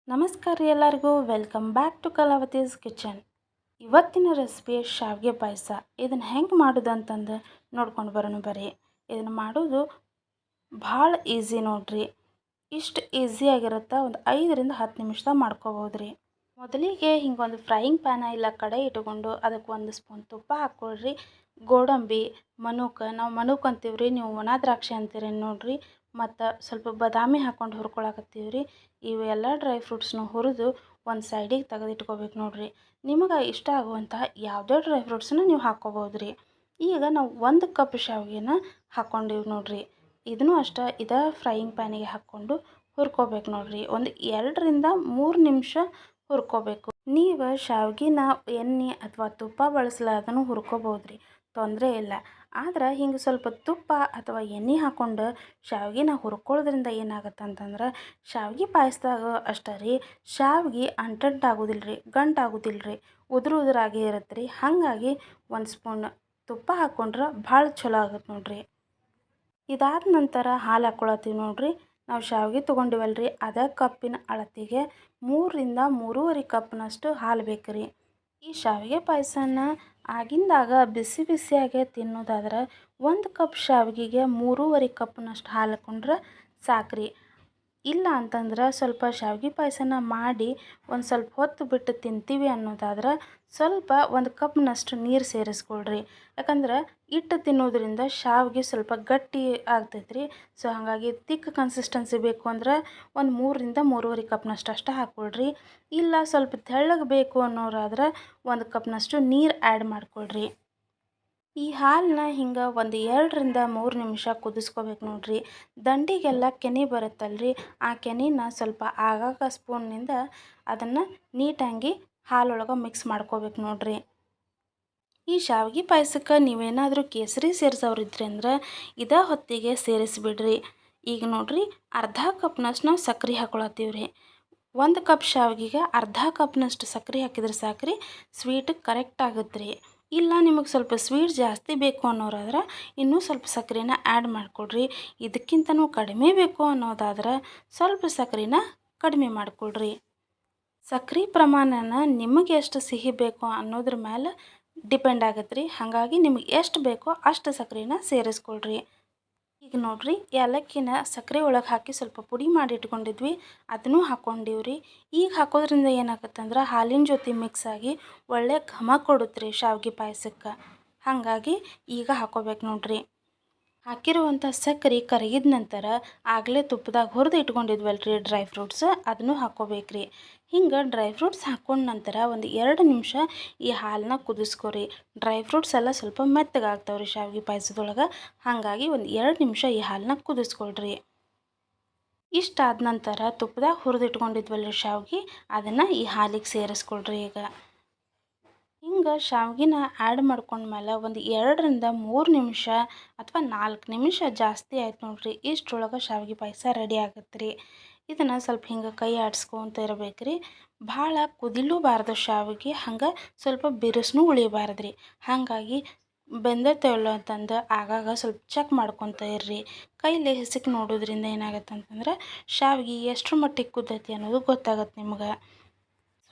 ನಮಸ್ಕಾರ ರೀ ಎಲ್ಲರಿಗೂ welcome back to Kalavati's kitchen. ಇವತ್ತಿನ ರೆಸಿಪಿ ಶಾವಿಗೆ ಪಾಯಸ. ಇದನ್ನು ಹೆಂಗೆ ಮಾಡೋದು ಅಂತಂದು ನೋಡ್ಕೊಂಡು ಬರೋಣ ಬರ್ರಿ. ಇದನ್ನು ಮಾಡೋದು ಭಾಳ ಈಸಿ ನೋಡ್ರಿ. ಇಷ್ಟು ಈಸಿಯಾಗಿರುತ್ತೆ. ಒಂದು 5ರಿಂದ 10 ನಿಮಿಷದಾಗ ಮಾಡ್ಕೋಬೋದು ರೀ. ಮೊದಲಿಗೆ ಹಿಂಗೊಂದು ಫ್ರೈಯಿಂಗ್ ಪ್ಯಾನ ಇಲ್ಲ ಕಡೆ ಇಟ್ಕೊಂಡು ಅದಕ್ಕೆ 1 ಸ್ಪೂನ್ ತುಪ್ಪ ಹಾಕ್ಕೊಳ್ರಿ. ಗೋಡಂಬಿ, ಮನುಕ, ನಾವು ಮನುಕ್ ಅಂತೀವಿ ರೀ, ನೀವು ಒಣ ದ್ರಾಕ್ಷಿ ಅಂತೀರಿ ನೋಡ್ರಿ. ಮತ್ತು ಸ್ವಲ್ಪ ಬಾದಾಮಿ ಹಾಕ್ಕೊಂಡು ಹುರ್ಕೊಳಕತ್ತೀವಿ ರೀ. ಇವೆಲ್ಲ ಡ್ರೈ ಫ್ರೂಟ್ಸ್ನು ಹುರಿದು ಒಂದು ಸೈಡಿಗೆ ತೆಗೆದಿಟ್ಕೋಬೇಕು ನೋಡ್ರಿ. ನಿಮಗೆ ಇಷ್ಟ ಆಗುವಂತಹ ಯಾವುದೇ ಡ್ರೈ ಫ್ರೂಟ್ಸನ್ನ ನೀವು ಹಾಕ್ಕೋಬೋದು ರೀ. ಈಗ ನಾವು 1 ಕಪ್ ಶಾವಿಗೆನ ಹಾಕ್ಕೊಂಡಿವಿ ನೋಡ್ರಿ. ಇದನ್ನು ಅಷ್ಟೇ ಇದೇ ಫ್ರೈಯಿಂಗ್ ಪ್ಯಾನಿಗೆ ಹಾಕ್ಕೊಂಡು ಹುರ್ಕೋಬೇಕು ನೋಡ್ರಿ. ಒಂದು 2ರಿಂದ 3 ನಿಮಿಷ ಹುರ್ಕೋಬೇಕು. ನೀವು ಶಾವ್ಗಿನ ಎಣ್ಣೆ ಅಥವಾ ತುಪ್ಪ ಬಳಸಲಾರ್ದನೂ ಹುರ್ಕೋಬೋದು ರೀ, ತೊಂದರೆ ಇಲ್ಲ. ಆದ್ರೆ ಹಿಂಗೆ ಸ್ವಲ್ಪ ತುಪ್ಪ ಅಥವಾ ಎಣ್ಣೆ ಹಾಕ್ಕೊಂಡು ಶಾವ್ಗಿನ ಹುರ್ಕೊಳ್ಳೋದ್ರಿಂದ ಏನಾಗುತ್ತೆ ಅಂತಂದ್ರೆ ಶಾವ್ಗೆ ಪಾಯಸದಾಗ ಅಷ್ಟೇ ರೀ, ಶಾವ್ಗೆ ಅಂಟಂಟಾಗೋದಿಲ್ಲ ರೀ, ಗಂಟಾಗೋದಿಲ್ಲ ರೀ, ಉದುರಾಗೇ ಇರುತ್ತೆ ರೀ. ಹಾಗಾಗಿ 1 ಸ್ಪೂನ್ ತುಪ್ಪ ಹಾಕ್ಕೊಂಡ್ರೆ ಭಾಳ ಚಲೋ ಆಗುತ್ತೆ ನೋಡ್ರಿ. ಇದಾದ ನಂತರ ಹಾಲು ಹಾಕ್ಕೊಳತ್ತೀವಿ ನೋಡ್ರಿ. ನಾವು ಶಾವಿಗೆ ತೊಗೊಂಡಿವಲ್ರಿ, ಅದೇ ಕಪ್ಪಿನ ಅಳತೆಗೆ 3ರಿಂದ 3.5 ಕಪ್ನಷ್ಟು ಹಾಲು ಬೇಕು ರೀ. ಈ ಶಾವಿಗೆ ಪಾಯಸನ ಆಗಿಂದಾಗ ಬಿಸಿ ಬಿಸಿಯಾಗೆ ತಿನ್ನೋದಾದ್ರೆ 1 ಕಪ್ ಶಾವಿಗೆಗೆ 3.5 ಕಪ್ನಷ್ಟು ಹಾಲು ಹಾಕ್ಕೊಂಡ್ರೆ ಸಾಕ್ರಿ. ಇಲ್ಲ ಅಂತಂದ್ರೆ ಸ್ವಲ್ಪ ಶಾವಿಗೆ ಪಾಯಸನ ಮಾಡಿ ಒಂದು ಸ್ವಲ್ಪ ಹೊತ್ತು ಬಿಟ್ಟು ತಿಂತೀವಿ ಅನ್ನೋದಾದ್ರೆ ಸ್ವಲ್ಪ 1 ಕಪ್ನಷ್ಟು ನೀರು ಸೇರಿಸ್ಕೊಳ್ರಿ. ಯಾಕಂದ್ರೆ ಹಿಟ್ಟು ತಿನ್ನೋದ್ರಿಂದ ಶಾವಿಗೆ ಸ್ವಲ್ಪ ಗಟ್ಟಿ ಆಗ್ತೈತೆ ರೀ. ಸೊ ಹಾಗಾಗಿ ತಿಕ್ ಕನ್ಸಿಸ್ಟೆನ್ಸಿ ಬೇಕು ಅಂದ್ರೆ ಒಂದು 3ರಿಂದ 3.5 ಕಪ್ನಷ್ಟು ಅಷ್ಟೇ ಹಾಕ್ಕೊಳ್ರಿ. ಇಲ್ಲ ಸ್ವಲ್ಪ ತೆಳ್ಳಗೆ ಬೇಕು ಅನ್ನೋರಾದ್ರೆ 1 ಕಪ್ನಷ್ಟು ನೀರು ಆ್ಯಡ್ ಮಾಡ್ಕೊಳ್ರಿ. ಈ ಹಾಲನ್ನ ಹಿಂಗೆ ಒಂದು 2ರಿಂದ 3 ನಿಮಿಷ ಕುದಿಸ್ಕೋಬೇಕು ನೋಡ್ರಿ. ದಂಡಿಗೆಲ್ಲ ಕೆನೆ ಬರುತ್ತಲ್ರಿ, ಆ ಕೆನೆನ ಸ್ವಲ್ಪ ಆಗಾಗ ಸ್ಪೂನ್ನಿಂದ ಅದನ್ನು ನೀಟಾಗಿ ಹಾಲೊಳಗೆ ಮಿಕ್ಸ್ ಮಾಡ್ಕೋಬೇಕು ನೋಡ್ರಿ. ಈ ಶಾವಿಗೆ ಪಾಯಸಕ್ಕೆ ನೀವೇನಾದರೂ ಕೇಸರಿ ಸೇರಿಸೋರಿದ್ರಿ ಅಂದ್ರೆ ಇದೇ ಹೊತ್ತಿಗೆ ಸೇರಿಸ್ಬಿಡ್ರಿ. ಈಗ ನೋಡ್ರಿ, ಅರ್ಧ ಕಪ್ನಷ್ಟು ನಾವು ಸಕ್ಕರೆ ಹಾಕ್ಕೊಳತ್ತೀವಿ ರೀ. 1 ಕಪ್ ಶಾವಿಗೆಗೆ ಅರ್ಧ ಕಪ್ನಷ್ಟು ಸಕ್ಕರೆ ಹಾಕಿದ್ರೆ ಸಾಕ್ರಿ, ಸ್ವೀಟ್ ಕರೆಕ್ಟ್ ಆಗುತ್ತೆ ರೀ. ಇಲ್ಲ ನಿಮಗೆ ಸ್ವಲ್ಪ ಸ್ವೀಟ್ ಜಾಸ್ತಿ ಬೇಕು ಅನ್ನೋರಾದ್ರೆ ಇನ್ನೂ ಸ್ವಲ್ಪ ಸಕ್ಕರೆನ ಆ್ಯಡ್ ಮಾಡಿಕೊಡ್ರಿ. ಇದಕ್ಕಿಂತನೂ ಕಡಿಮೆ ಬೇಕು ಅನ್ನೋದಾದ್ರೆ ಸ್ವಲ್ಪ ಸಕ್ಕರೆನ ಕಡಿಮೆ ಮಾಡಿಕೊಡ್ರಿ. ಸಕ್ಕರೆ ಪ್ರಮಾಣನ ನಿಮಗೆ ಎಷ್ಟು ಸಿಹಿ ಬೇಕು ಅನ್ನೋದ್ರ ಮೇಲೆ ಡಿಪೆಂಡ್ ಆಗತ್ತೆ ರೀ. ಹಾಗಾಗಿ ನಿಮಗೆ ಎಷ್ಟು ಬೇಕೋ ಅಷ್ಟು ಸಕ್ಕರೆನ ಸೇರಿಸ್ಕೊಳ್ರಿ. ಈಗ ನೋಡ್ರಿ, ಏಲಕ್ಕಿನ ಸಕ್ಕರೆ ಒಳಗೆ ಹಾಕಿ ಸ್ವಲ್ಪ ಪುಡಿ ಮಾಡಿ ಇಟ್ಕೊಂಡಿದ್ವಿ, ಅದನ್ನು ಹಾಕ್ಕೊಂಡಿವಿ ರೀ. ಈಗ ಹಾಕೋದ್ರಿಂದ ಏನಾಗುತ್ತೆ ಅಂದ್ರೆ ಹಾಲಿನ ಜೊತೆ ಮಿಕ್ಸ್ ಆಗಿ ಒಳ್ಳೆ ಘಮ ಕೊಡುತ್ತೆ ರೀ ಶಾವಿಗೆ ಪಾಯಸಕ್ಕೆ. ಹಾಗಾಗಿ ಈಗ ಹಾಕೋಬೇಕು ನೋಡ್ರಿ. ಹಾಕಿರುವಂಥ ಸಕ್ಕರೆ ಕರಗಿದ ನಂತರ ಆಗಲೇ ತುಪ್ಪದಾಗ ಹುರಿದು ಇಟ್ಕೊಂಡಿದ್ವಲ್ರಿ ಡ್ರೈ ಫ್ರೂಟ್ಸ್, ಅದನ್ನು ಹಾಕ್ಕೋಬೇಕ್ರಿ. ಹಿಂಗೆ ಡ್ರೈ ಫ್ರೂಟ್ಸ್ ಹಾಕ್ಕೊಂಡ ನಂತರ ಒಂದು 2 ನಿಮಿಷ ಈ ಹಾಲನ್ನ ಕುದಿಸ್ಕೊರಿ. ಡ್ರೈ ಫ್ರೂಟ್ಸ್ ಎಲ್ಲ ಸ್ವಲ್ಪ ಮೆತ್ತಗಾಗ್ತಾವೆ ರೀ ಶಾವಿಗೆ ಪಾಯಸದೊಳಗೆ. ಹಾಗಾಗಿ ಒಂದು 2 ನಿಮಿಷ ಈ ಹಾಲನ್ನ ಕುದಿಸ್ಕೊಳ್ರಿ. ಇಷ್ಟಾದ ನಂತರ ತುಪ್ಪದಾಗ ಹುರಿದು ಇಟ್ಕೊಂಡಿದ್ವಲ್ರಿ ಶಾವಿಗೆ, ಅದನ್ನು ಈ ಹಾಲಿಗೆ ಸೇರಿಸ್ಕೊಳ್ರಿ. ಈಗ ಹಿಂಗೆ ಶಾವ್ಗಿನ ಆ್ಯಡ್ ಮಾಡ್ಕೊಂಡ್ಮೇಲೆ ಒಂದು 2ರಿಂದ 3 ನಿಮಿಷ ಅಥವಾ 4 ನಿಮಿಷ ಜಾಸ್ತಿ ಆಯ್ತು ನೋಡ್ರಿ. ಇಷ್ಟರೊಳಗೆ ಶಾವಿಗೆ ಪಾಯಸ ರೆಡಿ ಆಗುತ್ತೆ ರೀ. ಇದನ್ನು ಸ್ವಲ್ಪ ಹಿಂಗೆ ಕೈ ಆಡಿಸ್ಕೊಂತ ಇರಬೇಕು ರೀ. ಭಾಳ ಕುದಿಲೂಬಾರ್ದು ಶಾವಿಗೆ, ಹಂಗೆ ಸ್ವಲ್ಪ ಬಿರುಸೂ ಉಳಿಬಾರ್ದು ರೀ. ಹಾಗಾಗಿ ಬೆಂದೈತೋ ಅಂತಂದು ಆಗಾಗ ಸ್ವಲ್ಪ ಚೆಕ್ ಮಾಡ್ಕೊತ ಇರ್ರಿ. ಕೈಲಿ ಹಿಸಕಿ ನೋಡೋದ್ರಿಂದ ಏನಾಗುತ್ತೆ ಅಂತಂದ್ರೆ ಶಾವಿಗೆ ಎಷ್ಟರ ಮಟ್ಟಿಗೆ ಕುದ್ದೈತಿ ಅನ್ನೋದು ಗೊತ್ತಾಗತ್ತೆ ನಿಮ್ಗೆ.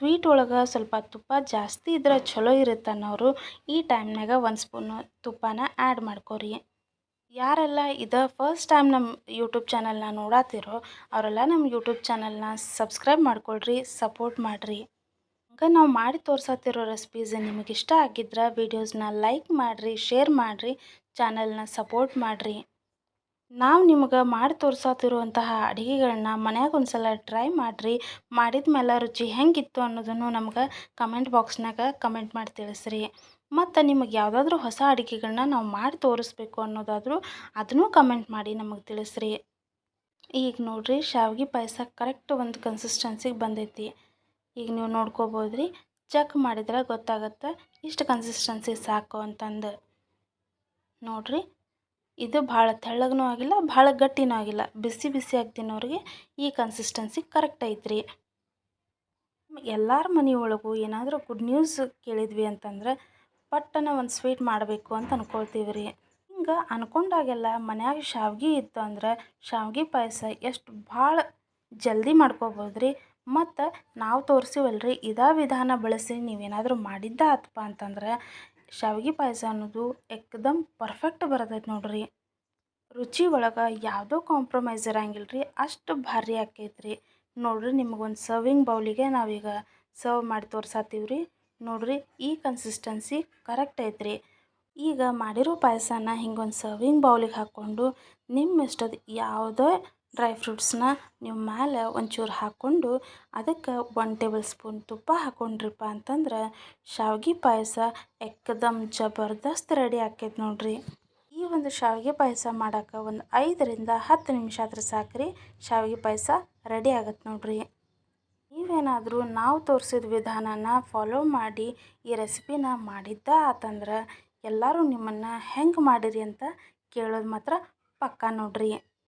ಸ್ವೀಟ್ ಒಳಗೆ ಸ್ವಲ್ಪ ತುಪ್ಪ ಜಾಸ್ತಿ ಇದ್ರೆ ಚಲೋ ಇರುತ್ತೆ ಅನ್ನೋರು ಈ ಟೈಮ್ನಾಗ 1 ಸ್ಪೂನು ತುಪ್ಪನ ಆ್ಯಡ್ ಮಾಡ್ಕೊರಿ. ಯಾರೆಲ್ಲ ಇದು ಫಸ್ಟ್ ಟೈಮ್ ನಮ್ಮ ಯೂಟ್ಯೂಬ್ ಚಾನಲ್ನ ನೋಡತ್ತಿರೋ ಅವರೆಲ್ಲ ನಮ್ಮ ಯೂಟ್ಯೂಬ್ ಚಾನಲ್ನ ಸಬ್ಸ್ಕ್ರೈಬ್ ಮಾಡ್ಕೊಳ್ರಿ, ಸಪೋರ್ಟ್ ಮಾಡಿರಿ. ಹಂಗೆ ನಾವು ಮಾಡಿ ತೋರ್ಸತ್ತಿರೋ ರೆಸಿಪೀಸ್ ನಿಮಗೆ ಇಷ್ಟ ಆಗಿದ್ರೆ ವೀಡಿಯೋಸ್ನ ಲೈಕ್ ಮಾಡಿರಿ, ಶೇರ್ ಮಾಡಿರಿ, ಚಾನಲ್ನ ಸಪೋರ್ಟ್ ಮಾಡಿರಿ. ನಾವು ನಿಮ್ಗೆ ಮಾಡಿ ತೋರ್ಸತ್ತಿರುವಂತಹ ಅಡುಗೆಗಳನ್ನ ಮನ್ಯಾಗ ಒಂದ್ಸಲ ಟ್ರೈ ಮಾಡಿರಿ. ಮಾಡಿದ ಮೇಲೆ ರುಚಿ ಹೆಂಗಿತ್ತು ಅನ್ನೋದನ್ನು ನಮ್ಗೆ ಕಮೆಂಟ್ ಬಾಕ್ಸ್ನಾಗ ಕಮೆಂಟ್ ಮಾಡಿ ತಿಳಿಸ್ರಿ. ಮತ್ತು ನಿಮಗೆ ಯಾವುದಾದ್ರೂ ಹೊಸ ಅಡುಗೆಗಳನ್ನ ನಾವು ಮಾಡಿ ತೋರಿಸ್ಬೇಕು ಅನ್ನೋದಾದರೂ ಅದನ್ನೂ ಕಮೆಂಟ್ ಮಾಡಿ ನಮಗೆ ತಿಳಿಸ್ರಿ. ಈಗ ನೋಡಿರಿ, ಶಾವಿಗೆ ಪಾಯಸ ಕರೆಕ್ಟ್ ಒಂದು ಕನ್ಸಿಸ್ಟೆನ್ಸಿಗೆ ಬಂದೈತಿ. ಈಗ ನೀವು ನೋಡ್ಕೋಬೋದು ರೀ, ಚೆಕ್ ಮಾಡಿದ್ರೆ ಗೊತ್ತಾಗುತ್ತೆ ಇಷ್ಟು ಕನ್ಸಿಸ್ಟೆನ್ಸಿ ಸಾಕು ಅಂತಂದು. ನೋಡಿರಿ, ಇದು ಭಾಳ ತೆಳ್ಳಗೂ ಆಗಿಲ್ಲ, ಭಾಳ ಗಟ್ಟಿನೂ ಆಗಿಲ್ಲ. ಬಿಸಿ ಬಿಸಿಯಾಗಿ ತಿನ್ನೋರಿಗೆ ಈ ಕನ್ಸಿಸ್ಟೆನ್ಸಿ ಕರೆಕ್ಟ್ ಐತ್ರಿ. ಎಲ್ಲರ ಮನೆಯೊಳಗೂ ಏನಾದರೂ ಗುಡ್ ನ್ಯೂಸ್ ಕೇಳಿದ್ವಿ ಅಂತಂದ್ರೆ ಪಟ್ಟನ ಒಂದು ಸ್ವೀಟ್ ಮಾಡಬೇಕು ಅಂತ ಅಂದ್ಕೊಳ್ತೀವಿ ರೀ. ಹಿಂಗೆ ಅಂದ್ಕೊಂಡಾಗೆಲ್ಲ ಮನ್ಯಾಗ ಶಾವಿಗೆ ಇತ್ತು ಅಂದ್ರೆ ಶಾವಿಗೆ ಪಾಯಸ ಎಷ್ಟು ಭಾಳ ಜಲ್ದಿ ಮಾಡ್ಕೋಬೋದು ರೀ. ಮತ್ತು ನಾವು ತೋರಿಸಿವಲ್ರಿ ಇದೇ ವಿಧಾನ ಬಳಸಿ ನೀವೇನಾದರೂ ಮಾಡಿದ್ದ ಆತಪ್ಪ ಅಂತಂದ್ರೆ ಶಾವಿಗೆ ಪಾಯಸ ಅನ್ನೋದು ಏಕ್ದಮ್ ಪರ್ಫೆಕ್ಟ್ ಬರ್ತೈತೆ ನೋಡ್ರಿ. ರುಚಿ ಒಳಗೆ ಯಾವುದೋ ಕಾಂಪ್ರಮೈಸ್ ಇರಂಗಿಲ್ಲ ರೀ, ಅಷ್ಟು ಭಾರಿ ಆಕೈತ್ರಿ. ನೋಡ್ರಿ ನಿಮಗೊಂದು ಸರ್ವಿಂಗ್ ಬೌಲಿಗೆ ನಾವೀಗ ಸರ್ವ್ ಮಾಡಿ ತೋರ್ಸಾತೀವಿ ರೀ. ನೋಡ್ರಿ ಈ ಕನ್ಸಿಸ್ಟೆನ್ಸಿ ಕರೆಕ್ಟ್ ಐತ್ರಿ. ಈಗ ಮಾಡಿರೋ ಪಾಯಸನ ಹಿಂಗೊಂದು ಸರ್ವಿಂಗ್ ಬೌಲಿಗೆ ಹಾಕ್ಕೊಂಡು ನಿಮ್ಮ ಇಷ್ಟದ ಯಾವುದೇ ಡ್ರೈ ಫ್ರೂಟ್ಸ್ನ ನೀವು ಮ್ಯಾಲೆ ಒಂಚೂರು ಹಾಕ್ಕೊಂಡು ಅದಕ್ಕೆ 1 ಟೇಬಲ್ ಸ್ಪೂನ್ ತುಪ್ಪ ಹಾಕ್ಕೊಂಡ್ರಿಪ್ಪ ಅಂತಂದ್ರೆ ಶಾವ್ಗೆ ಪಾಯಸ ಏಕ್ದಮ್ ಜಬರ್ದಸ್ತ್ ರೆಡಿ ಆಕೈತೆ ನೋಡ್ರಿ. ಈ ಒಂದು ಶಾವಿಗೆ ಪಾಯಸ ಮಾಡೋಕೆ ಒಂದು 5ರಿಂದ 10 ನಿಮಿಷ ಆದ್ರೆ ಸಾಕ್ರಿ, ಶಾವಿಗೆ ಪಾಯಸ ರೆಡಿ ಆಗತ್ತೆ ನೋಡ್ರಿ. ನೀವೇನಾದರೂ ನಾವು ತೋರಿಸಿದ ವಿಧಾನನ ಫಾಲೋ ಮಾಡಿ ಈ ರೆಸಿಪಿನ ಮಾಡಿದ್ದ ಆತಂದ್ರೆ ಎಲ್ಲರೂ ನಿಮ್ಮನ್ನು ಹೆಂಗೆ ಮಾಡಿರಿ ಅಂತ ಕೇಳೋದು ಮಾತ್ರ ಪಕ್ಕಾ ನೋಡ್ರಿ.